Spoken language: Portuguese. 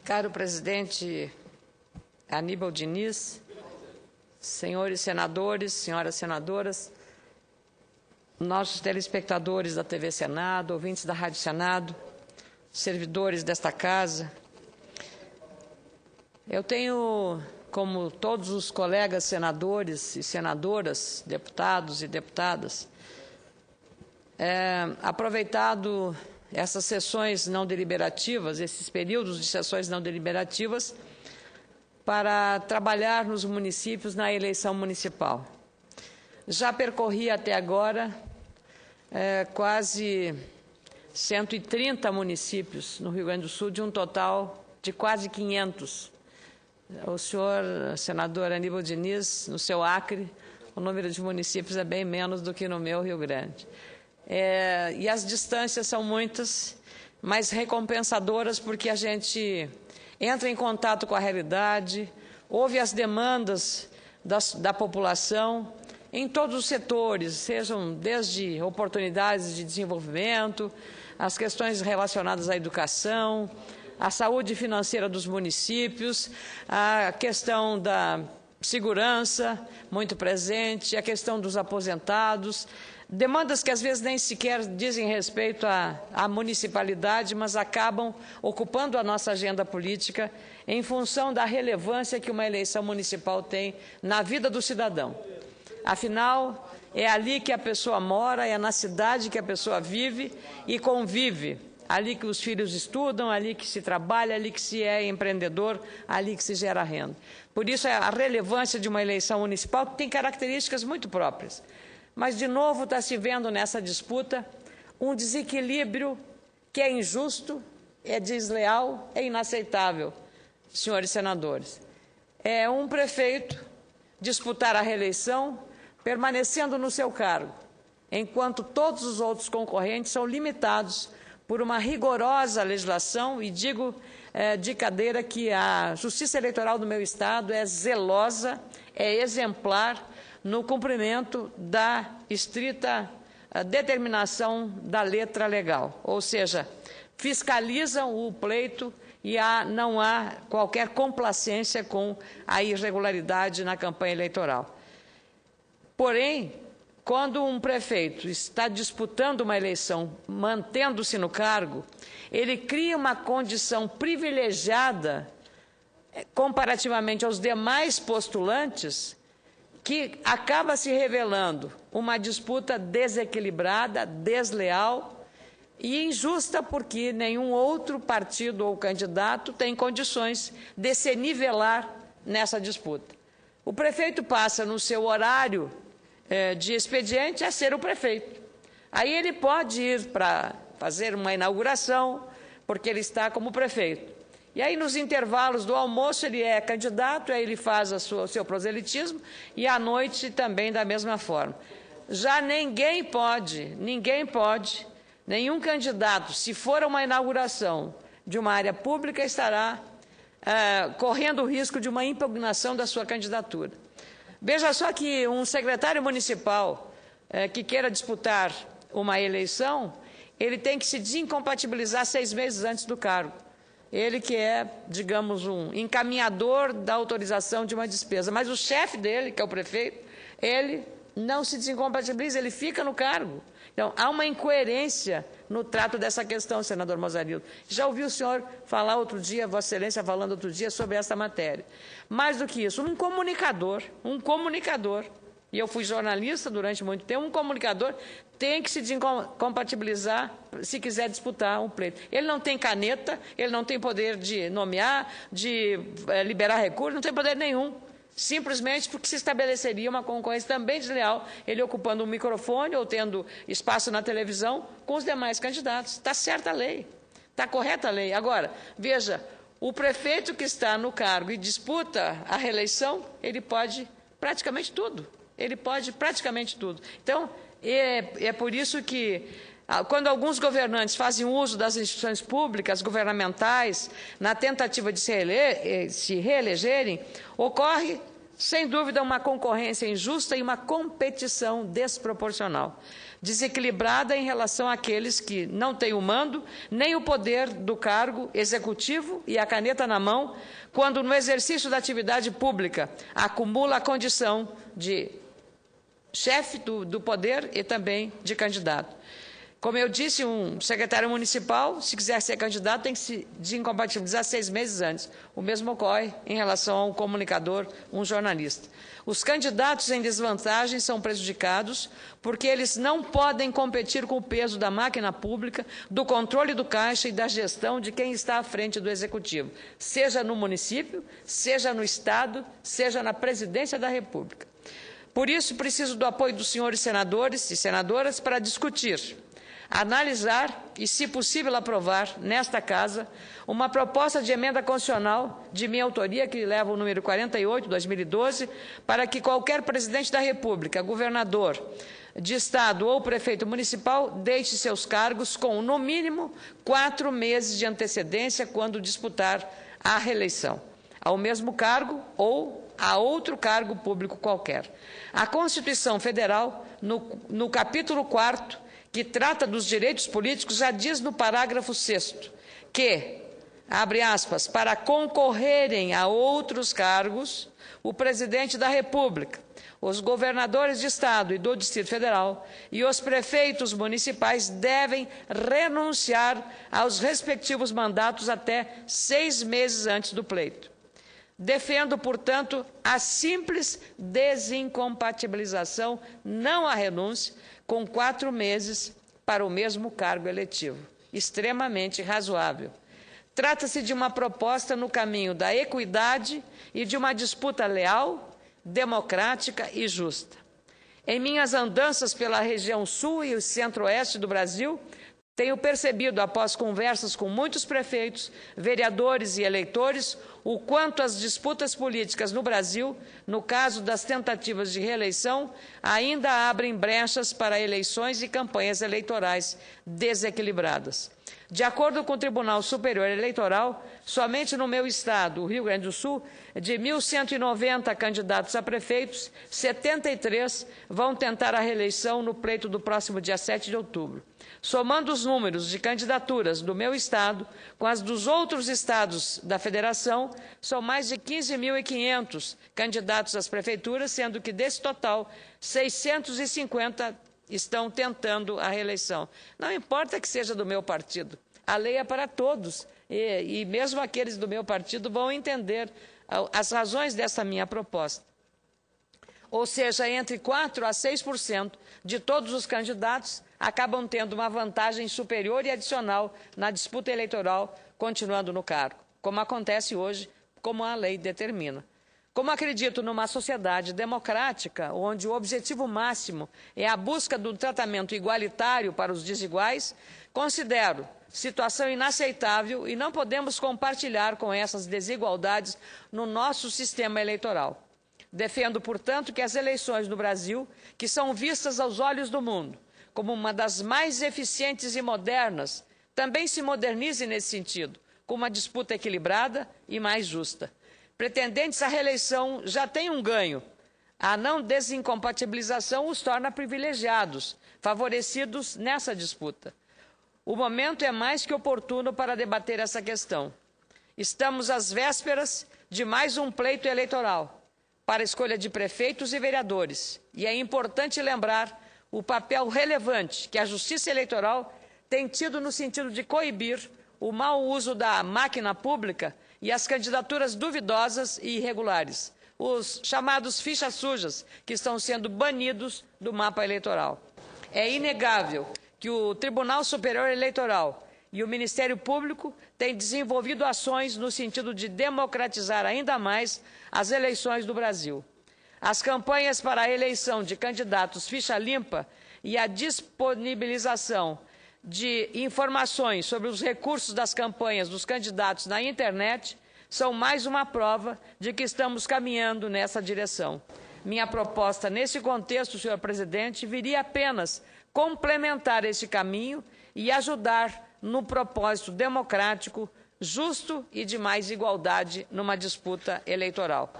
Caro presidente Aníbal Diniz, senhores senadores, senhoras senadoras, nossos telespectadores da TV Senado, ouvintes da Rádio Senado, servidores desta casa, eu tenho, como todos os colegas senadores e senadoras, deputados e deputadas, aproveitado essas sessões não deliberativas, esses períodos de sessões não deliberativas, para trabalhar nos municípios na eleição municipal. Já percorri até agora quase 130 municípios no Rio Grande do Sul, de um total de quase 500. O senhor, senador Aníbal Diniz, no seu Acre, o número de municípios é bem menos do que no meu Rio Grande. E as distâncias são muitas, mas recompensadoras, porque a gente entra em contato com a realidade, ouve as demandas da população em todos os setores, sejam desde oportunidades de desenvolvimento, as questões relacionadas à educação, à saúde financeira dos municípios, a questão da segurança, muito presente, a questão dos aposentados, demandas que às vezes nem sequer dizem respeito à municipalidade, mas acabam ocupando a nossa agenda política em função da relevância que uma eleição municipal tem na vida do cidadão. Afinal, é ali que a pessoa mora, é na cidade que a pessoa vive e convive. Ali que os filhos estudam, ali que se trabalha, ali que se é empreendedor, ali que se gera renda. Por isso, a relevância de uma eleição municipal tem características muito próprias. Mas, de novo, está se vendo nessa disputa um desequilíbrio que é injusto, é desleal, é inaceitável, senhores senadores. É um prefeito disputar a reeleição permanecendo no seu cargo, enquanto todos os outros concorrentes são limitados por uma rigorosa legislação, e digo de cadeira que a Justiça Eleitoral do meu Estado é zelosa, é exemplar no cumprimento da estrita determinação da letra legal, ou seja, fiscalizam o pleito e não há qualquer complacência com a irregularidade na campanha eleitoral. Porém, quando um prefeito está disputando uma eleição, mantendo-se no cargo, ele cria uma condição privilegiada comparativamente aos demais postulantes, que acaba se revelando uma disputa desequilibrada, desleal e injusta, porque nenhum outro partido ou candidato tem condições de se nivelar nessa disputa. O prefeito passa no seu horário de expediente a ser o prefeito. Aí ele pode ir para fazer uma inauguração, porque ele está como prefeito. E aí, nos intervalos do almoço, ele é candidato, aí ele faz o seu proselitismo, e à noite também da mesma forma. Já ninguém pode, nenhum candidato, se for uma inauguração de uma área pública, estará correndo o risco de uma impugnação da sua candidatura. Veja só que um secretário municipal que queira disputar uma eleição, ele tem que se desincompatibilizar 6 meses antes do cargo. Ele que é, digamos, um encaminhador da autorização de uma despesa. Mas o chefe dele, que é o prefeito, ele não se desincompatibiliza, ele fica no cargo. Então, há uma incoerência no trato dessa questão, senador Mozzarillo. Já ouvi o senhor falar outro dia, Vossa Excelência falando outro dia sobre essa matéria. Mais do que isso, um comunicador, e eu fui jornalista durante muito tempo, um comunicador tem que se desincompatibilizar se quiser disputar um pleito. Ele não tem caneta, ele não tem poder de nomear, de liberar recursos, não tem poder nenhum. Simplesmente porque se estabeleceria uma concorrência também desleal, ele ocupando um microfone ou tendo espaço na televisão com os demais candidatos. Está certa a lei, está correta a lei. Agora, veja, o prefeito que está no cargo e disputa a reeleição, ele pode praticamente tudo. Então, é por isso que, quando alguns governantes fazem uso das instituições públicas, governamentais, na tentativa de se reelegerem, ocorre, sem dúvida, uma concorrência injusta e uma competição desproporcional. desequilibrada em relação àqueles que não têm o mando, nem o poder do cargo executivo e a caneta na mão, quando no exercício da atividade pública acumula a condição de chefe do poder e também de candidato. Como eu disse, um secretário municipal, se quiser ser candidato, tem que se desincompatibilizar 6 meses antes. O mesmo ocorre em relação a um comunicador, um jornalista. Os candidatos em desvantagem são prejudicados porque eles não podem competir com o peso da máquina pública, do controle do caixa e da gestão de quem está à frente do Executivo, seja no município, seja no Estado, seja na Presidência da República. Por isso, preciso do apoio dos senhores senadores e senadoras para discutir, analisar e, se possível, aprovar nesta Casa uma proposta de emenda constitucional de minha autoria, que leva o número 48, 2012, para que qualquer presidente da República, governador de Estado ou prefeito municipal deixe seus cargos com, no mínimo, 4 meses de antecedência quando disputar a reeleição ao mesmo cargo ou a outro cargo público qualquer. A Constituição Federal, no capítulo 4º, que trata dos direitos políticos, já diz no parágrafo 6º que, abre aspas, para concorrerem a outros cargos, o presidente da República, os governadores de Estado e do Distrito Federal e os prefeitos municipais devem renunciar aos respectivos mandatos até 6 meses antes do pleito. Defendo, portanto, a simples desincompatibilização, não a renúncia, com 4 meses para o mesmo cargo eletivo. Extremamente razoável. Trata-se de uma proposta no caminho da equidade e de uma disputa leal, democrática e justa. Em minhas andanças pela região sul e o centro-oeste do Brasil, tenho percebido, após conversas com muitos prefeitos, vereadores e eleitores, o quanto as disputas políticas no Brasil, no caso das tentativas de reeleição, ainda abrem brechas para eleições e campanhas eleitorais desequilibradas. De acordo com o Tribunal Superior Eleitoral, somente no meu estado, o Rio Grande do Sul, de 1.190 candidatos a prefeitos, 73 vão tentar a reeleição no pleito do próximo dia 7 de outubro. Somando os números de candidaturas do meu estado com as dos outros estados da federação, são mais de 15.500 candidatos às prefeituras, sendo que desse total, 650 estão tentando a reeleição. Não importa que seja do meu partido, a lei é para todos, e mesmo aqueles do meu partido vão entender as razões dessa minha proposta. Ou seja, entre 4% a 6% de todos os candidatos acabam tendo uma vantagem superior e adicional na disputa eleitoral, continuando no cargo, como acontece hoje, como a lei determina. Como acredito numa sociedade democrática, onde o objetivo máximo é a busca do tratamento igualitário para os desiguais, considero situação inaceitável e não podemos compartilhar com essas desigualdades no nosso sistema eleitoral. Defendo, portanto, que as eleições no Brasil, que são vistas aos olhos do mundo como uma das mais eficientes e modernas, também se modernize nesse sentido, com uma disputa equilibrada e mais justa. Pretendentes à reeleição já têm um ganho. A não desincompatibilização os torna privilegiados, favorecidos nessa disputa. O momento é mais que oportuno para debater essa questão. Estamos às vésperas de mais um pleito eleitoral para a escolha de prefeitos e vereadores. E é importante lembrar o papel relevante que a Justiça Eleitoral tem tido no sentido de coibir o mau uso da máquina pública e as candidaturas duvidosas e irregulares, os chamados fichas sujas, que estão sendo banidos do mapa eleitoral. É inegável que o Tribunal Superior Eleitoral e o Ministério Público têm desenvolvido ações no sentido de democratizar ainda mais as eleições do Brasil. As campanhas para a eleição de candidatos ficha limpa e a disponibilização de informações sobre os recursos das campanhas dos candidatos na internet são mais uma prova de que estamos caminhando nessa direção. Minha proposta, nesse contexto, senhor presidente, viria apenas complementar esse caminho e ajudar no propósito democrático, justo e de mais igualdade numa disputa eleitoral.